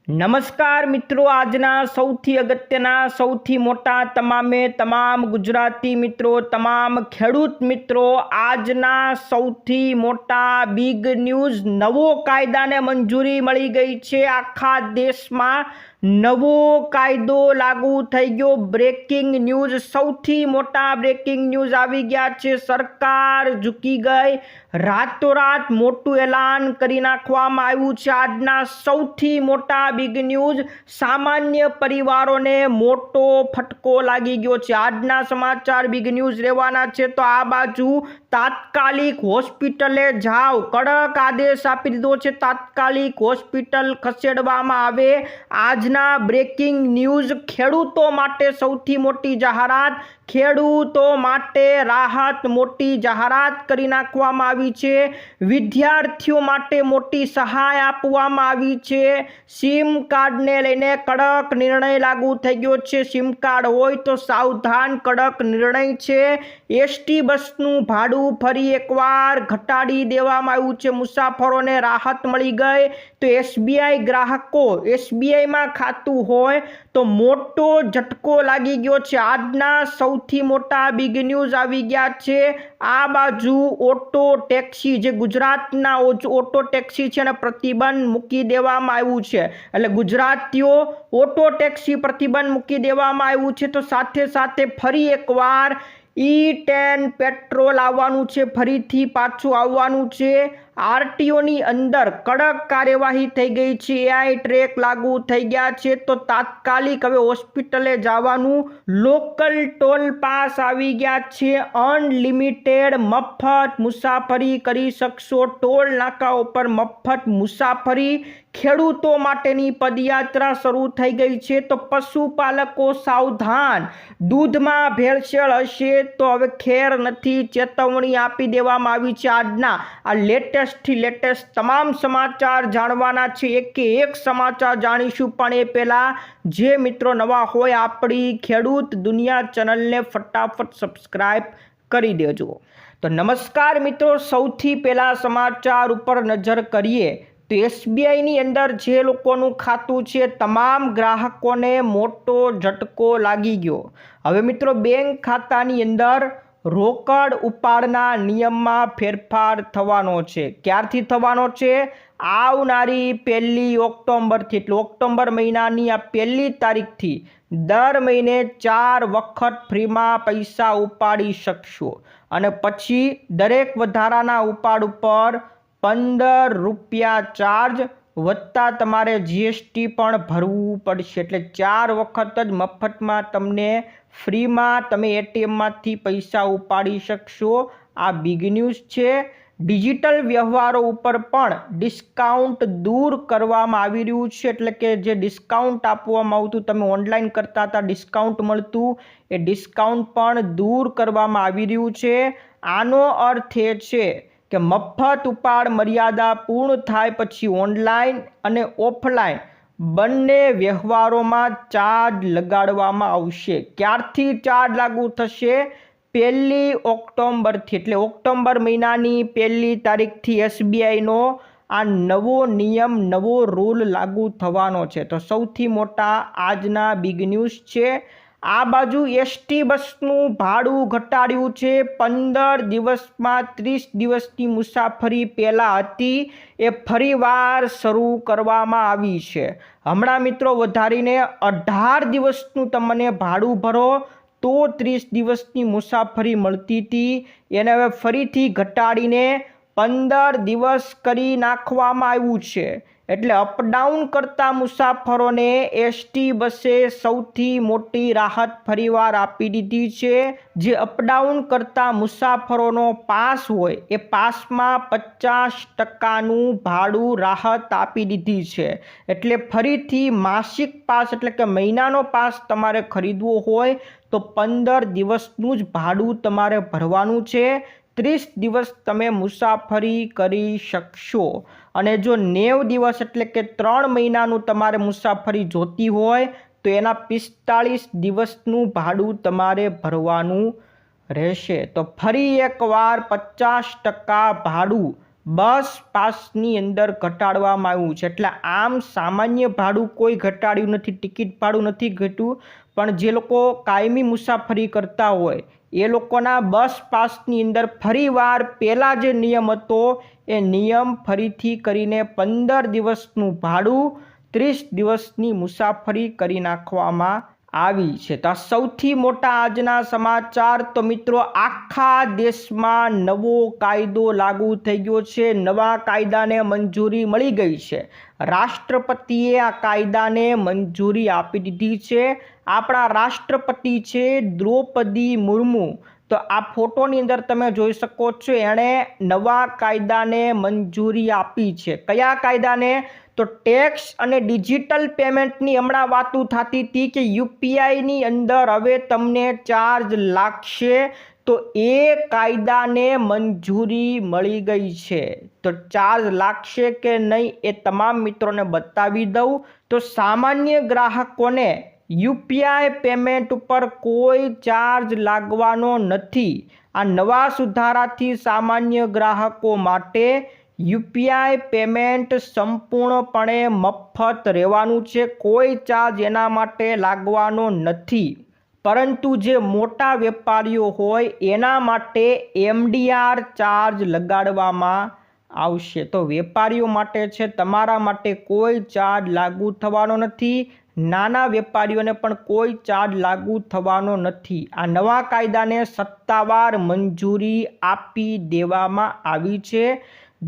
નમસ્કાર મિત્રો, આજના સૌથી અગત્યના સૌથી મોટા તમામ ગુજરાતી મિત્રો, તમામ ખેડૂત મિત્રો, આજના સૌથી મોટા બિગ ન્યૂઝ, નવો કાયદાને મંજૂરી મળી ગઈ છે। આખા દેશમાં નવો કાયદો લાગુ થઈ ગયો। બ્રેકિંગ ન્યૂઝ, સૌથી મોટા બ્રેકિંગ ન્યૂઝ આવી ગયા છે। સરકાર ઝૂકી ગઈ, રાતોરાત મોટું એલાન કરી નાખવામાં આવ્યું છે। આજના સૌથી મોટા બિગ ન્યૂઝ, સામાન્ય પરિવારોને મોટો ફટકો લાગી ગયો છે। આજના સમાચાર બિગ ન્યૂઝ રહેવાના છે। તો આ બાજુ તાત્કાલિક હોસ્પિટલે જાઓ, કડક આદેશ આપી દીધો છે। તાત્કાલિક હોસ્પિટલ ખસેડવામાં આવે। આજના બ્રેકિંગ ન્યૂઝ, ખેડૂતો માટે સૌથી મોટી જાહેરાત, ખેડૂતો માટે રાહત, મોટી જાહેરાત કરી નાખવામાં આવી છે। વિદ્યાર્થીઓ માટે મોટી સહાય આપવામાં આવી છે। સિમ કાર્ડને લઈને કડક નિર્ણય લાગુ થઈ ગયો છે। સિમ કાર્ડ હોય તો સાવધાન, કડક નિર્ણય છે। એસટી બસનું ભાડું ફરી એકવાર ઘટાડી દેવામાં આવ્યું છે। મુસાફરોને રાહત મળી ગઈ। તો એસબીઆઈ ગ્રાહકો, એસબીઆઈમાં ખાતું હોય તો મોટો ઝટકો લાગી ગયો છે। આજના સૌથી મોટા બિગ ન્યૂઝ આવી ગયા છે। આ બાજુ ઓટો ટેક્સી, જે ગુજરાતના ઓટો ટેક્સી છે, એને પ્રતિબંધ મૂકી દેવામાં આવ્યું છે। એટલે ગુજરાતીઓ ઓટો ટેક્સી પ્રતિબંધ મૂકી દેવામાં આવ્યું છે। તો સાથે સાથે ફરી એકવાર E10 પેટ્રોલ આવવાનું છે, ફરીથી પાછું આવવાનું છે। આરટીઓની અંદર કડક કાર્યવાહી થઈ ગઈ છે। એઆઈ ટ્રેક લાગુ થઈ ગયા છે। તો તાત્કાલિક હવે હોસ્પિટલે જવાનું, લોકલ ટોલ પાસ આવી ગયા છે। અનલિમિટેડ મફત મુસાફરી કરી શકશો। ટોલ નાકાઓ પર મફત મુસાફરી, ખેડૂતો માટેની પદયાત્રા શરૂ થઈ ગઈ છે। તો પશુપાલકો સાવધાન, દૂધમાં ભેળસેળ હશે તો હવે ખેર નથી, ચેતવણી આપી દેવામાં આવી છે। આજના આ લેટેસ્ટથી લેટેસ્ટ તમામ સમાચાર જાણવાના છે, એકે એક સમાચાર જાણીશું। પણ એ પહેલાં જે મિત્રો નવા હોય, આપણી ખેડૂત દુનિયા ચેનલને ફટાફટ સબસ્ક્રાઈબ કરી દેજો। તો નમસ્કાર મિત્રો, સૌથી પહેલાં સમાચાર ઉપર નજર કરીએ તો એસબીઆઈની અંદર જે લોકોનું ખાતું છે, તમામ ગ્રાહકોને મોટો ઝટકો લાગી ગયો। હવે મિત્રો, બેંક ખાતાની અંદર રોકડ ઉપાડના નિયમમાં ફેરફાર થવાનો છે। ક્યારથી થવાનો છે? આવનારી 1 ઓક્ટોબરથી, એટલે ઓક્ટોબર મહિનાની આ 1 તારીખથી દર મહિને 4 વખત ફ્રીમાં પૈસા ઉપાડી શકશો। અને પછી દરેક વધારાના ઉપાડ ઉપર 15 રૂપિયા ચાર્જ વત્તા તમારે જીએસટી પણ ભરવું પડશે। એટલે 4 વખત જ મફતમાં તમને ફ્રીમાં તમે એટીએમમાંથી પૈસા ઉપાડી શકશો। આ બિગ ન્યૂઝ છે। ડિજિટલ વ્યવહારો ઉપર પણ ડિસ્કાઉન્ટ દૂર કરવામાં આવી રહ્યું છે। એટલે કે જે ડિસ્કાઉન્ટ આપવામાં આવતું, તમે ઓનલાઈન કરતા હતા, ડિસ્કાઉન્ટ મળતું, એ ડિસ્કાઉન્ટ પણ દૂર કરવામાં આવી રહ્યું છે। આનો અર્થ એ છે કે મફત ઉપાડ મર્યાદા પૂર્ણ થાય પછી ઓનલાઈન અને ઓફલાઈન બંને વ્યવહારોમાં ચાર્જ લગાડવામાં આવશે। ક્યારથી ચાર્જ લાગુ થશે? 1 ઓક્ટોબરથી, એટલે ઓક્ટોબર મહિનાની 1 તારીખથી એસબીઆઈનો આ નવો નિયમ, નવો રૂલ લાગુ થવાનો છે। તો સૌથી મોટા આજના બિગ ન્યૂઝ છે। આ બાજુ એસટી બસનું ભાડું ઘટાડ્યું છે। 15 દિવસમાં 30 દિવસની મુસાફરી પહેલાં હતી, એ ફરીવાર શરૂ કરવામાં આવી છે। હમણાં મિત્રો વધારીને 18 દિવસનું તમને ભાડું ભરો તો 30 દિવસની મુસાફરી મળતી હતી, એને હવે ફરીથી ઘટાડીને 15 દિવસ કરી નાખવામાં આવ્યું છે। એટલે અપડાઉન કરતા મુસાફરોને એસટી બસે સૌથી મોટી રાહત ફરીવાર આપી દીધી છે। જે અપડાઉન કરતા મુસાફરોનો પાસ હોય, એ પાસમાં 50%નું ભાડું રાહત આપી દીધી છે। એટલે ફરીથી માસિક પાસ, એટલે કે મહિનાનો પાસ તમારે ખરીદવો હોય તો 15 દિવસનું જ ભાડું તમારે ભરવાનું છે। 30 દિવસ તમે મુસાફરી કરી શકશો। અને જો 90 દિવસ, એટલે કે 3 મહિનાનું તમારે મુસાફરી જોતી હોય તો એના 45 દિવસનું ભાડું તમારે ભરવાનું રહેશે। તો ફરી એકવાર 50% ભાડું બસ પાસની અંદર ઘટાડવામાં આવ્યું છે। એટલે આમ સામાન્ય ભાડું કોઈ ઘટાડ્યું નથી, ટિકિટ ભાડું નથી ઘટ્યું, પણ જે લોકો કાયમી મુસાફરી કરતા હોય એ લોકોના બસ પાસની અંદર ફરીવાર પહેલાં જે નિયમ હતો એ નિયમ ફરીથી કરીને 15 દિવસનું ભાડું 30 દિવસની મુસાફરી કરી નાખવામાં આવી છે। તો આ સૌથી મોટા આજના સમાચાર। તો મિત્રો આખા દેશમાં નવો કાયદો લાગુ થઈ ગયો છે, નવા કાયદાને મંજૂરી મળી ગઈ છે। રાષ્ટ્રપતિએ આ કાયદાને મંજૂરી આપી દીધી છે। આપણા રાષ્ટ્રપતિ છે દ્રૌપદી મુર્મુ। તો આ ફોટોની અંદર તમે જોઈ શકો છો, એણે નવા કાયદાને મંજૂરી આપી છે। કયા કાયદાને? તો ટેક્સ અને ડિજિટલ પેમેન્ટની હમણાં વાતો થતી હતી કે યુપીઆઈની અંદર હવે તમને ચાર્જ લાગશે, તો એ કાયદાને મંજૂરી મળી ગઈ છે। તો ચાર્જ લાગશે કે નહીં એ તમામ મિત્રોને બતાવી દઉં। તો સામાન્ય ગ્રાહકોને યુપીઆઈ પેમેન્ટ ઉપર કોઈ ચાર્જ લાગવાનો નથી। આ નવા સુધારાથી સામાન્ય ગ્રાહકો માટે યુપીઆઈ પેમેન્ટ સંપૂર્ણપણે મફત રહેવાનું છે, કોઈ ચાર્જ એના માટે લાગવાનો નથી। પરંતુ જે મોટા વેપારીઓ હોય એના માટે એમડીઆર ચાર્જ લગાડવામાં આવશે। તો વેપારીઓ માટે છે, તમારા માટે કોઈ ચાર્જ લાગુ થવાનો નથી। નાના વેપારીઓને પણ કોઈ ચાર્જ લાગુ થવાનો નથી। આ નવા કાયદાને સત્તાવાર મંજૂરી આપી દેવામાં આવી છે।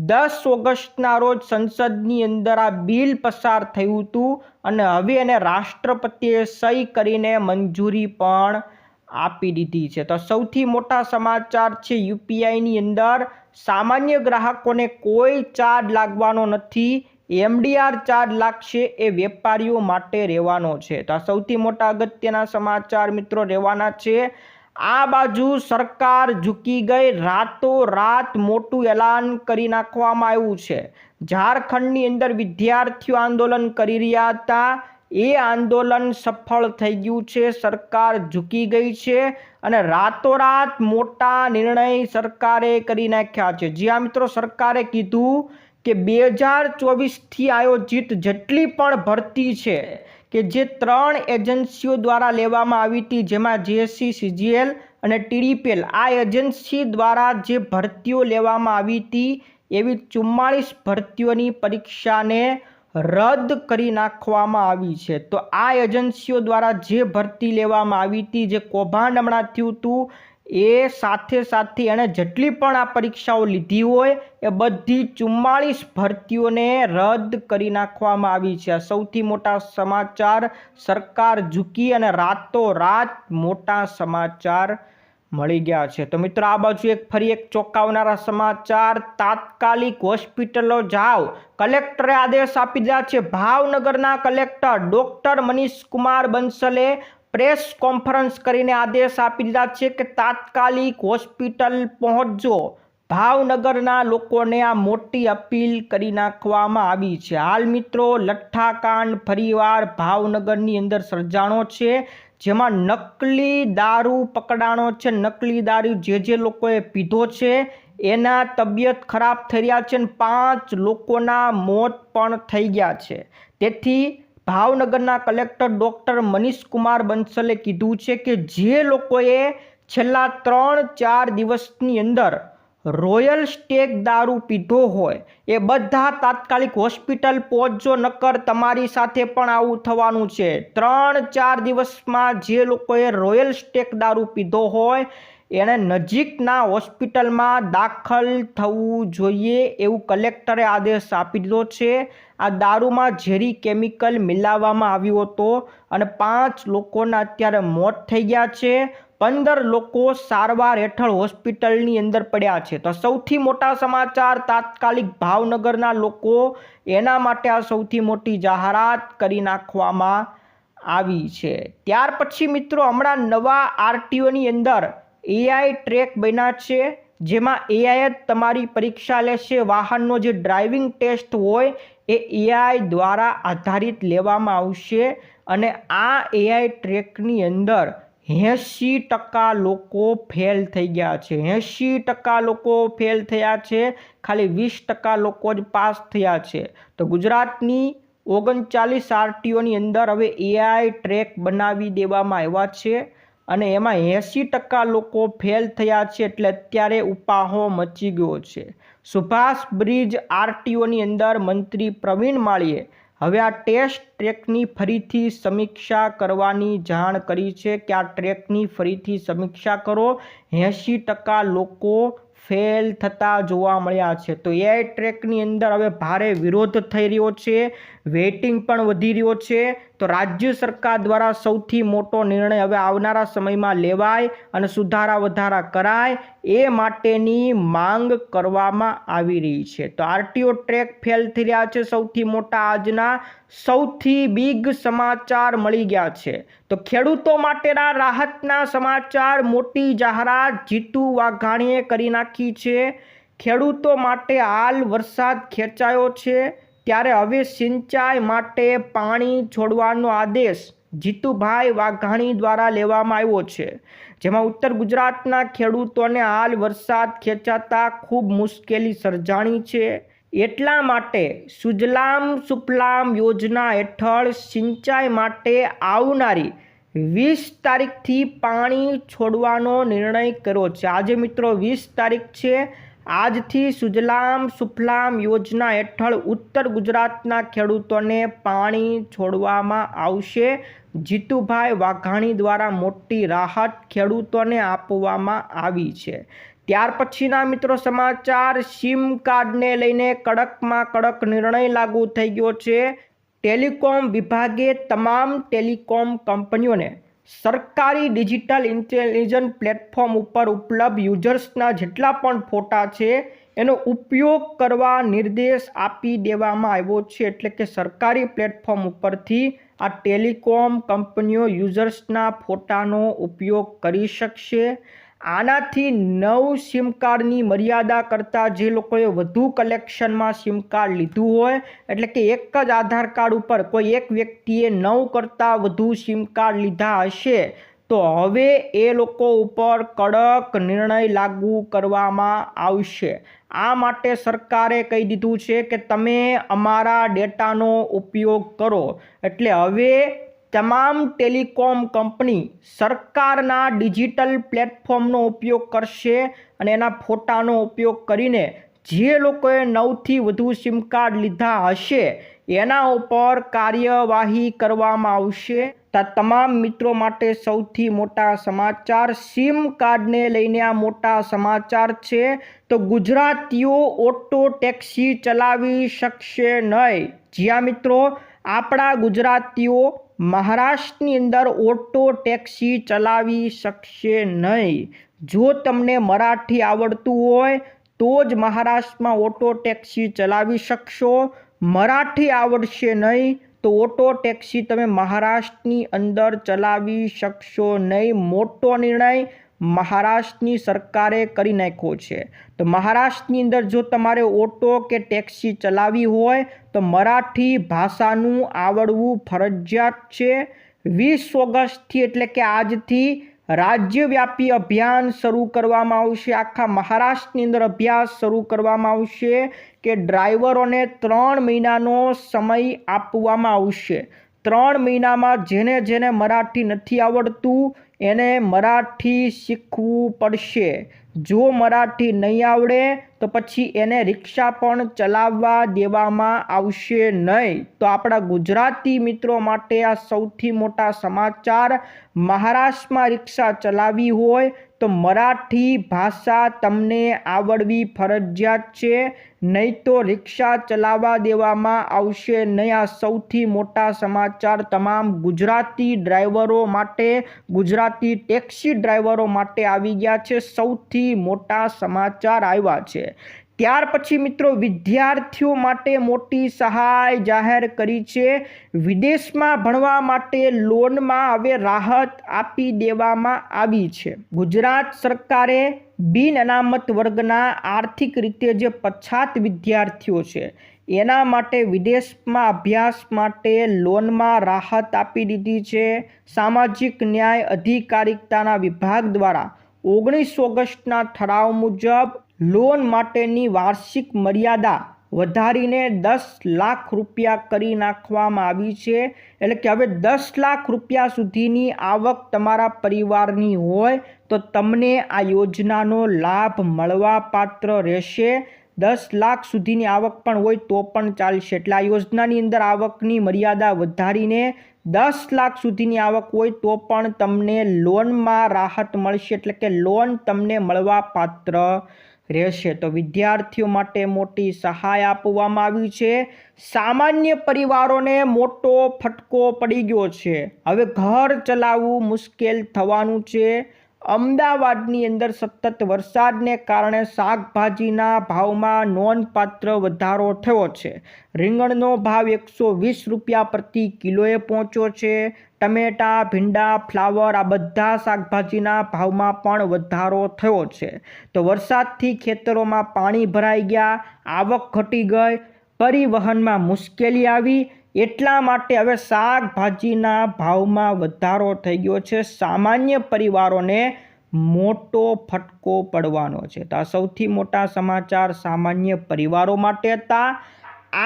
10 ઓગસ્ટના રોજ સંસદની અંદર આ બિલ પસાર થયું હતું અને હવે એને રાષ્ટ્રપતિએ સહી કરીને મંજૂરી પણ આપી દીધી છે। તો સૌથી મોટા સમાચાર છે, યુપીઆઈની અંદર સામાન્ય ગ્રાહકોને કોઈ ચાર્જ લાગવાનો નથી। એમડીઆર ચાર્જ લાગશે એ વેપારીઓ માટે રહેવાનો છે। તો આ સૌથી મોટા અગત્યના સમાચાર મિત્રો રહેવાના છે। આ બાજુ સરકાર ઝૂકી ગઈ, રાતોરાત મોટું એલાન કરી નાખવામાં આવ્યું છે। ઝારખંડની અંદર વિદ્યાર્થીઓ આંદોલન કરી રહ્યા હતા, એ આંદોલન સફળ થઈ ગયું છે। સરકાર ઝૂકી ગઈ છે અને રાતોરાત મોટા નિર્ણય સરકારે કરી નાખ્યા છે। જ્યાં મિત્રો સરકારે કીધું કે 2024થી આયોજિત જેટલી પણ ભરતી છે કે જે 3 એજન્સીઓ દ્વારા લેવામાં આવી હતી, જેમાં જેએસસી, સીજીએલ અને ટીડીપીએલ, આ એજન્સી દ્વારા જે ભરતીઓ લેવામાં આવી હતી એવી 44 ભરતીઓની પરીક્ષાને રદ કરી નાખવામાં આવી છે। તો આ એજન્સીઓ દ્વારા જે ભરતી લેવામાં આવી હતી, જે કૌભાંડ હમણાં થયું હતું, એ સાથે સાથે એણે જેટલી પણ આ પરીક્ષાઓ લીધી હોય એ બધી 44 ભરતીઓને રદ કરી નાખવામાં આવી છે। આ સૌથી મોટા સમાચાર। સરકાર ઝૂકી અને રાતોરાત મોટા સમાચાર મળી ગયા છે। તો મિત્રો આ બાજુ ફરી એક ચોંકાવનારા સમાચાર। તાત્કાલિક હોસ્પિટલો જાઓ, કલેક્ટરે આદેશ આપી દીધા છે। ભાવનગરના કલેક્ટર ડોક્ટર મનીષ કુમાર બંસલે પ્રેસ કોન્ફરન્સ કરીને આદેશ આપી દીધા છે કે તાત્કાલિક હોસ્પિટલ પહોંચજો। ભાવનગરના લોકોને આ મોટી અપીલ કરી નાખવામાં આવી છે। હાલ મિત્રો લઠ્ઠાકાંડ ફરીવાર ભાવનગરની અંદર સર્જાણો છે, જેમાં નકલી દારૂ પકડાણો છે। નકલી દારૂ જે લોકોએ પીધો છે એના તબિયત ખરાબ થઈ રહ્યા છે અને 5 લોકોના મોત પણ થઈ ગયા છે। તેથી ભાવનગરના કલેક્ટર ડોક્ટર મનીષ કુમાર બંસલે કીધું છે કે જે લોકોએ છેલ્લા 3-4 દિવસની અંદર રોયલ સ્ટેગ દારૂ પીધો હોય એ બધા તાત્કાલિક હોસ્પિટલ પહોંચજો, નકર તમારી સાથે પણ આવું થવાનું છે। 3-4 દિવસમાં જે લોકોએ રોયલ સ્ટેગ દારૂ પીધો હોય એણે નજીકના હોસ્પિટલમાં દાખલ થવું જોઈએ એવું કલેક્ટરે આદેશ આપી દીધો છે। આ દારૂમાં ઝેરી કેમિકલ મિલાવવામાં આવ્યો હતો અને 5 લોકોના અત્યારે મોત થઈ ગયા છે। 15 લોકો સારવાર હેઠળ હોસ્પિટલની અંદર પડ્યા છે। તો સૌથી મોટા સમાચાર, તાત્કાલિક ભાવનગરના લોકો એના માટે આ સૌથી મોટી જાહેરાત કરી નાખવામાં આવી છે। ત્યાર પછી મિત્રો હમણાં નવા આરટીઓની અંદર એઆઈ ટ્રેક બન્યા છે, જેમાં એઆઈ જ તમારી પરીક્ષા લેશે। વાહનનો જે ડ્રાઇવિંગ ટેસ્ટ હોય એ એઆઈ દ્વારા આધારિત લેવામાં આવશે અને આ એઆઈ ટ્રેકની અંદર 80% લોકો ફેલ થઈ ગયા છે। 80% લોકો ફેલ થયા છે, ખાલી 20% લોકો જ પાસ થયા છે। તો ગુજરાતની 39 આરટીઓની અંદર હવે એઆઈ ટ્રેક બનાવી દેવામાં આવ્યા છે અને એમાં 80% લોકો ફેલ થયા છે, એટલે અત્યારે ઉપાહો મચી ગયો છે। સુભાષ બ્રિજ આરટીઓની અંદર મંત્રી પ્રવીણ માળીએ હવે આ ટેસ્ટ ટ્રેકની ફરીથી સમીક્ષા કરવાની જાણ કરી છે કે આ ટ્રેકની ફરીથી સમીક્ષા કરો। 80% લોકો ફેલ થતા જોવા મળ્યા છે। તો એઆઈ ટ્રેકની અંદર હવે ભારે વિરોધ થઈ રહ્યો છે, વેઇટિંગ પણ વધી રહ્યો છે। તો રાજ્ય સરકાર દ્વારા સૌથી મોટો નિર્ણય હવે આવનારા સમયમાં લેવાય અને સુધારા વધારા કરાય એ માટેની માંગ કરવામાં આવી રહી છે। તો આરટીઓ ટ્રેક ફેલ થઈ રહ્યા છે, સૌથી મોટા આજના સૌથી બિગ સમાચાર મળી ગયા છે। તો ખેડૂતો માટેના રાહતના સમાચાર, મોટી જાહેરાત જીતુ વાઘાણીએ કરી નાખી છે। ખેડૂતો માટે હાલ વરસાદ ખેંચાયો છે, ત્યારે હવે સિંચાઈ માટે પાણી છોડવાનો આદેશ જીતુભાઈ વાઘાણી દ્વારા લેવામાં આવ્યો છે, જેમાં ઉત્તર ગુજરાતના ખેડૂતોને હાલ વરસાદ ખેંચાતા ખૂબ મુશ્કેલી સર્જાણી છે। એટલા માટે સુજલામ સુફલામ યોજના હેઠળ સિંચાઈ માટે આવનારી 20 તારીખથી પાણી છોડવાનો નિર્ણય કર્યો છે। આજે મિત્રો 20 તારીખ છે। આજથી સુજલામ સુફલામ યોજના હેઠળ ઉત્તર ગુજરાતના ખેડૂતોને પાણી છોડવામાં આવશે। જીતુભાઈ વાઘાણી દ્વારા મોટી રાહત ખેડૂતોને આપવામાં આવી છે। ત્યાર પછીના મિત્રો સમાચાર, સિમ કાર્ડને લઈને કડકમાં કડક નિર્ણય લાગુ થઈ ગયો છે। ટેલિકોમ વિભાગે તમામ ટેલિકોમ કંપનીઓને સરકારી ડિજિટલ ઇન્ટેલિજન્સ પ્લેટફોર્મ ઉપર ઉપલબ્ધ યુઝર્સના જેટલા પણ ફોટા છે એનો ઉપયોગ કરવા નિર્દેશ આપી દેવામાં આવ્યો છે। એટલે કે સરકારી પ્લેટફોર્મ ઉપરથી આ ટેલિકોમ કંપનીઓ યુઝર્સના ફોટાનો ઉપયોગ કરી શકશે। આનાથી 9 સિમ કાર્ડની મર્યાદા કરતાં જે લોકોએ વધુ કલેક્શનમાં સિમ કાર્ડ લીધું હોય, એટલે કે એક જ આધાર કાર્ડ ઉપર કોઈ એક વ્યક્તિએ 9 કરતાં વધુ સિમ કાર્ડ લીધા હશે, તો હવે એ લોકો ઉપર કડક નિર્ણય લાગુ કરવામાં આવશે। આ માટે સરકારે કહી દીધું છે કે તમે અમારા ડેટાનો ઉપયોગ કરો। એટલે હવે તમામ ટેલિકોમ કંપની સરકારના ડિજિટલ પ્લેટફોર્મનો ઉપયોગ કરશે અને એના ફોટાનો ઉપયોગ કરીને જે લોકોએ 9થી વધુ સિમ કાર્ડ લીધા હશે એના ઉપર કાર્યવાહી કરવામાં આવશે। તમામ મિત્રો માટે સૌથી મોટા સમાચાર, સિમ કાર્ડને લઈને આ મોટા સમાચાર છે। તો ગુજરાતીઓ ઓટો ટેક્સી ચલાવી શકશે નહીં। જ્યાં મિત્રો આપણા ગુજરાતીઓ મહારાષ્ટ્રની અંદર ઓટો ટેક્સી ચલાવી શકશે નહીં। જો તમને મરાઠી આવડતું હોય તો જ મહારાષ્ટ્રમાં ઓટો ટેક્સી ચલાવી શકશો। મરાઠી આવડશે નહીં તો ઓટો ટેક્સી તમે મહારાષ્ટ્રની અંદર ચલાવી શકશો નહીં। મોટો નિર્ણય મહારાષ્ટ્રની સરકારે કરી નાખ્યો છે। તો મહારાષ્ટ્રની અંદર જો તમારે ઓટો કે ટેક્સી ચલાવવી હોય તો મરાઠી ભાષાનું આવડવું ફરજિયાત છે। 20 ઓગસ્ટથી એટલે કે આજથી રાજ્યવ્યાપી અભિયાન શરૂ કરવામાં આવશે। આખા મહારાષ્ટ્રની અંદર અભ્યાસ શરૂ કરવામાં આવશે કે ડ્રાઈવરોને 3 મહિનાનો સમય આપવામાં આવશે। 3 મહિનામાં જેને મરાઠી નથી આવડતું એને મરાઠી શીખવું પડશે। જો મરાઠી નહીં આવડે તો પછી એને રિક્ષા પણ ચલાવવા દેવામાં આવશે નહીં। તો આપણા ગુજરાતી મિત્રો માટે આ સૌથી મોટા સમાચાર। મહારાષ્ટ્રમાં રિક્ષા ચલાવવી હોય તો મરાઠી ભાષા તમને આવડવી ફરજિયાત છે, નહીં તો રિક્ષા ચલાવવા દેવામાં આવશે નહીં। આ સૌથી મોટા સમાચાર તમામ ગુજરાતી ડ્રાઈવરો માટે, ગુજરાતી ટેક્સી ડ્રાઈવરો માટે આવી ગયા છે। સૌથી મોટા સમાચાર આવ્યા છે। ત્યાર પછી મિત્રો વિદ્યાર્થીઓ માટે મોટી સહાય જાહેર કરી છે। વિદેશમાં ભણવા માટે લોનમાં હવે રાહત આપી દેવામાં આવી છે। ગુજરાત સરકારે બિન અનામત વર્ગના આર્થિક રીતે જે પછાત વિદ્યાર્થીઓ છે એના માટે વિદેશમાં અભ્યાસ માટે લોનમાં રાહત આપી દીધી છે. સામાજિક ન્યાય અધિકારિતાના વિભાગ દ્વારા 19 ઓગસ્ટના ઠરાવ મુજબ લોન માટેની વાર્ષિક મર્યાદા વધારીને 10 લાખ રૂપિયા કરી નાખવામાં આવી છે. એટલે કે હવે 10 લાખ રૂપિયા સુધીની આવક તમારા પરિવારની હોય તો તમને આ યોજનાનો લાભ મળવા પાત્ર રહેશે. 10 લાખ સુધીની આવક પણ હોય તો પણ ચાલશે. એટલે આ યોજનાની અંદર આવકની મર્યાદા વધારીને 10 લાખ સુધીની આવક હોય તો પણ તમને લોનમાં રાહત મળશે. એટલે કે લોન તમને મળવા પાત્ર રહેશે. તો વિદ્યાર્થીઓ માટે મોટી સહાય આપવામાં આવી છે. સામાન્ય પરિવારોને મોટો ફટકો પડી ગયો છે. હવે ઘર ચલાવવું મુશ્કેલ થવાનું છે. અમદાવાદની અંદર સતત વરસાદને કારણે શાકભાજીના ભાવમાં નોંધપાત્ર વધારો થયો છે. રીંગણનો ભાવ 120 રૂપિયા પ્રતિ કિલોએ પહોંચ્યો છે. ટમેટા, ભીંડા, ફ્લાવર આ બધા શાકભાજીના ભાવમાં પણ વધારો થયો છે. તો વરસાદથી ખેતરોમાં પાણી ભરાઈ ગયા, આવક ઘટી ગઈ, પરિવહનમાં મુશ્કેલી આવી. એટલા માટે હવે શાકભાજીના ભાવમાં વધારો થઈ ગયો છે. સામાન્ય પરિવારોને મોટો ફટકો પડવાનો છે. તો આ સૌથી મોટા સમાચાર સામાન્ય પરિવારો માટે હતા.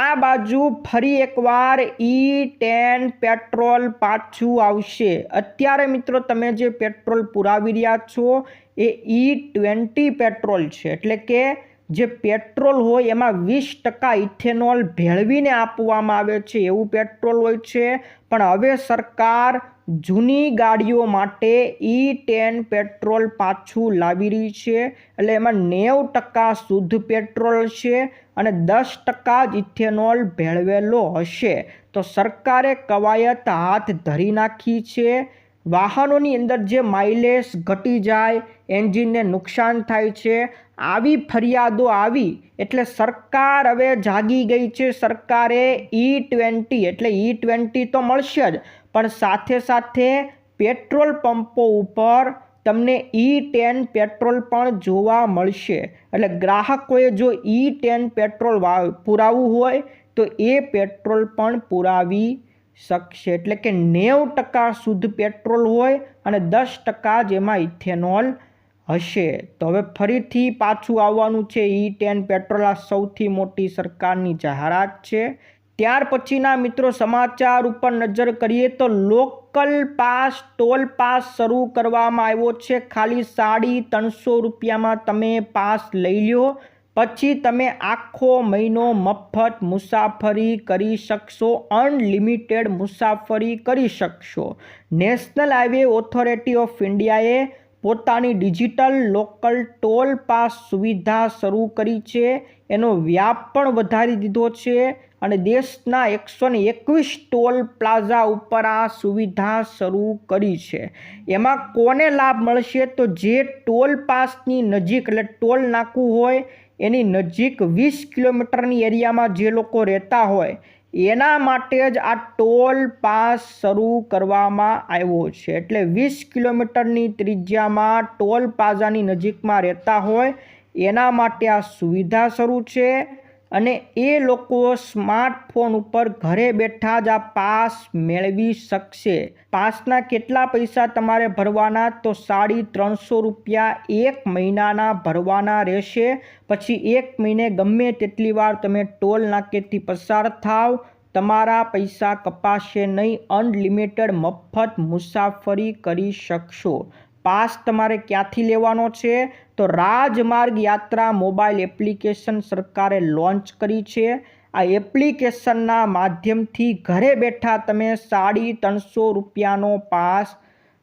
આ બાજુ ફરી એકવાર E10 પેટ્રોલ પાછું આવશે. અત્યારે મિત્રો તમે જે પેટ્રોલ પુરાવી રહ્યા છો એ E20 પેટ્રોલ છે. એટલે કે જે પેટ્રોલ હોય એમાં 20% ઇથેનોલ ભેળવીને આપવામાં આવે છે એવું પેટ્રોલ હોય છે. પણ હવે સરકાર જૂની ગાડીઓ માટે E10 પેટ્રોલ પાછું લાવી રહી છે. એટલે એમાં 90% શુદ્ધ પેટ્રોલ છે અને 10% જ ઇથેનોલ ભેળવેલો હશે. તો સરકારે કવાયત હાથ ધરી નાખી છે. વાહનોની અંદર જે માઇલેજ ઘટી જાય, એન્જિનને નુકસાન થાય છે, આવી ફરિયાદો આવી એટલે સરકાર હવે જાગી ગઈ છે. સરકારે E20 એટલે E20 તો મળશે જ, પણ સાથે સાથે પેટ્રોલ પંપો ઉપર તમને E10 પેટ્રોલ પણ જોવા મળશે. એટલે ગ્રાહકોએ જો E10 પેટ્રોલ પુરાવવું હોય તો એ પેટ્રોલ પણ પુરાવી શકશે. એટલે કે 90% શુદ્ધ પેટ્રોલ હોય અને 10% જ એમાં ઇથેનોલ હશે. તો હવે ફરીથી પાછું આવવાનું છે E10 પેટ્રોલ. આ સૌથી મોટી સરકારની જાહેરાત છે. ત્યાર પછીના મિત્રો સમાચાર ઉપર નજર કરીએ તો લોકલ પાસ, ટોલ પાસ શરૂ કરવામાં આવ્યો છે. ખાલી 350 રૂપિયામાં તમે પાસ લઈ લો, પછી તમે આખો મહિનો મફત મુસાફરી કરી શકશો, અનલિમિટેડ મુસાફરી કરી શકશો. નેશનલ હાઈવે ઓથોરિટી ઓફ ઇન્ડિયાએ પોતાની ડિજિટલ લોકલ ટોલ પાસ સુવિધા શરૂ કરી છે. એનો વ્યાપ પણ વધારી દીધો છે અને દેશના 121 ટોલ પ્લાઝા ઉપર આ સુવિધા શરૂ કરી છે. એમાં કોને લાભ મળશે તો જે ટોલ પાસની નજીક એટલે ટોલ નાકું હોય એની નજીક 20 કિલોમીટરની એરિયામાં જે લોકો રહેતા હોય એના માટે જ આ ટોલ પાસ શરૂ કરવામાં આવ્યો છે. એટલે 20 કિલોમીટરની ત્રિજ્યામાં ટોલ પ્લાઝાની નજીકમાં રહેતા હોય એના માટે આ સુવિધા શરૂ છે. અને એ લોકો સ્માર્ટફોન ઉપર ઘરે બેઠા જ આ પાસ મેળવી શકશે. પાસના કેટલા પૈસા તમારે ભરવાના તો 350 રૂપિયા 1 મહિનાના ભરવાના રહેશે. પછી 1 મહિને ગમે તેટલી વાર તમે ટોલ નાકેથી પસાર થાવ, તમારા પૈસા કપાશે નહીં. અનલિમિટેડ મફત મુસાફરી કરી શકશો. પાસ તમારે ક્યાંથી લેવાનો છે તો રાજમાર્ગ યાત્રા મોબાઈલ એપ્લિકેશન સરકારે લોન્ચ કરી છે. આ એપ્લિકેશનના માધ્યમથી ઘરે બેઠા તમે 350 રૂપિયાનો પાસ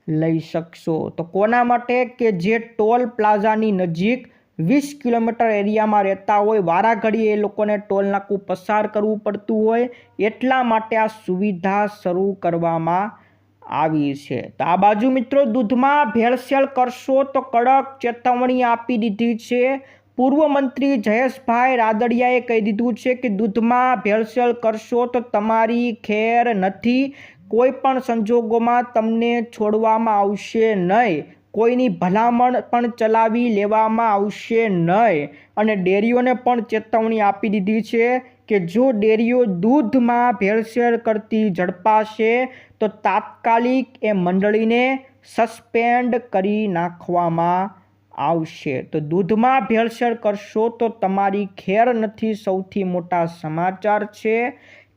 લઈ શકશો. તો કોના માટે કે જે ટોલ પ્લાઝાની નજીક 20 કિલોમીટર એરિયામાં રહેતા હોય, વારાઘડીએ એ લોકોને ટોલ નાકું પસાર કરવું પડતું હોય, એટલા માટે આ સુવિધા શરૂ કરવામાં આવી છે. તો આ બાજુ મિત્રો દૂધમાં ભેળસેળ કરશો તો કડક ચેતવણી આપી દીધી છે. પૂર્વ મંત્રી જયેશભાઈ રાદડિયાએ કહી દીધું છે કે દૂધમાં ભેળસેળ કરશો તો તમારી ખેર નથી. કોઈ પણ સંજોગોમાં તમને છોડવામાં આવશે નહીં. કોઈની ભલામણ પણ ચલાવી લેવામાં આવશે નહીં. અને ડેરીઓને પણ ચેતવણી આપી દીધી છે કે જો ડેરીઓ દૂધમાં ભેળસેળ કરતી ઝડપાશે તો તાત્કાલિક એ મંડળીને સસ્પેન્ડ કરી નાખવામાં આવશે। તો દૂધમાં ભેળસેળ કરશો તો તમારી ખેર નથી, સૌથી મોટા સમાચાર છે।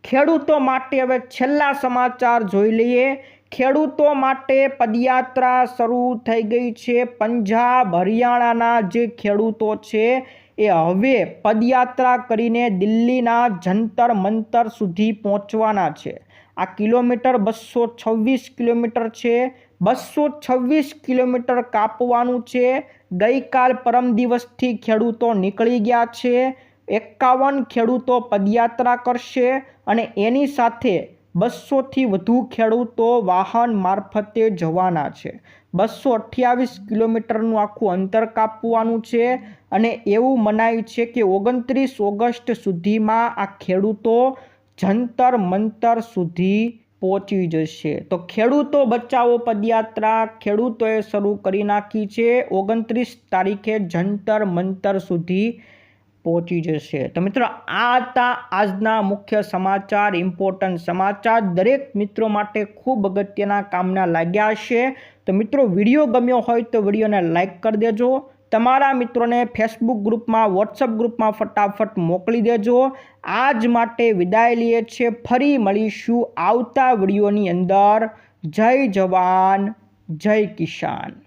ખેડૂતો માટે હવે છેલ્લા સમાચાર જોઈ લઈએ। ખેડૂતો માટે પદયાત્રા શરૂ થઈ ગઈ છે। પંજાબ હરિયાણાના જે ખેડૂતો છે એ હવે પદયાત્રા કરીને દિલ્હીના જંતર મંતર સુધી પહોંચવાના છે। આ કિલોમીટર 226 કિલોમીટર છે। 226 કિલોમીટર કાપવાનું છે। ગઈકાલ પરમ દિવસથી ખેડૂતો નીકળી ગયા છે। 51 ખેડૂતો પદયાત્રા કરશે અને એની સાથે 200થી વધુ ખેડૂતો વાહન મારફતે જવાના છે। 228 કિલોમીટરનું આખું અંતર કાપવાનું છે અને એવું મનાય છે કે 29 ઓગસ્ટ સુધીમાં આ ખેડૂતો જંતર મંતર સુધી પહોંચી જશે। તો ખેડૂતો બચાવો પદયાત્રા ખેડૂતોએ શરૂ કરી નાખી છે। 29 તારીખે જંતર મંતર સુધી પહોંચી જશે। તો મિત્રો આ હતા આજના મુખ્ય સમાચાર, ઇમ્પોર્ટન્ટ સમાચાર, દરેક મિત્રો માટે ખૂબ અગત્યના કામના લાગ્યા હશે। તો મિત્રો વિડીયો ગમ્યો હોય તો વિડીયોને લાઇક કરી દેજો, તમારા મિત્રોને ફેસબુક ગ્રુપમાં, વોટ્સઅપ ગ્રુપમાં ફટાફટ મોકલી દેજો। આજ માટે વિદાય લઈએ છીએ, ફરી મળીશું આવતા વિડીયોની અંદર। જય જવાન, જય કિસાન।